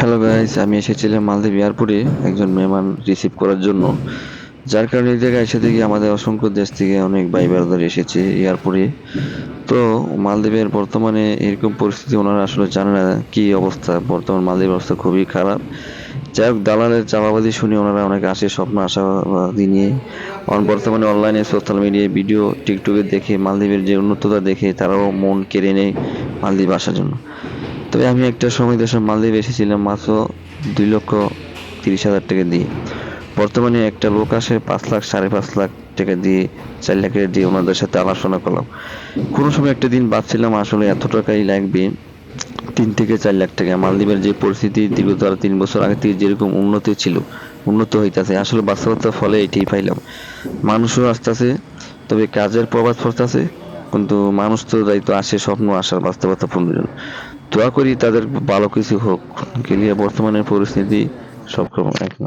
Hello guys, আমি এসেছিলাম মালদ্বীপ এয়ারপোর্টে একজন মেহমান রিসিভ করার জন্য। যার কারণে এই জায়গায় এসে দেখি আমাদের অসংখ্য দেশ থেকে অনেক ভাই ব্রাদার এসেছে এয়ারপোর্টে। তো মালদ্বীপের বর্তমানে এরকম পরিস্থিতি ওনারা আসলে জানে না কি অবস্থা। বর্তমান মালদ্বীপের অবস্থা খুবই খারাপ। যাই হোক, দালালের চাপাবাজি শুনে ওনারা অনেক স্বপ্ন আশাবাদী নিয়ে বর্তমানে অনলাইনে সোশ্যাল মিডিয়ায় ভিডিও টিকটকে দেখে মালদ্বীপের যে উন্নততা দেখে তারাও মন কেড়ে নেয় মালদ্বীপ আসার জন্য। তবে আমি একটা সময় দেশের মালদ্বীপ এসেছিলাম মাত্র 2,30,000 টাকা দিয়ে। বর্তমানে একটা লোক আসে 5 লাখ, 5.5 লাখ টাকা দিয়ে, 4 লাখ টাকা দিয়ে ওনাদের সাথে আলোচনা করলাম। কোনো সময় একটা দিন ভাবছিলাম আসলে এত টাকাই লাগবে, 3 থেকে 4 লাখ টাকা। মালদ্বীপের যে পরিস্থিতি বিগত আর 3 বছর আগে থেকে যেরকম উন্নতি ছিল, উন্নত হইতাছে, আসলে বাস্তবতার ফলে এটাই পাইলাম। মানুষও আসতেছে, তবে কাজের প্রভাব পড়তেছে, কিন্তু মানুষ তো যাইতো আসে স্বপ্ন আসার বাস্তবতা পূরণের জন্য। দোয়া করি তাদের ভালো কিছু হোক। গেলিয়া বর্তমানের পরিস্থিতি সব রকম এক না।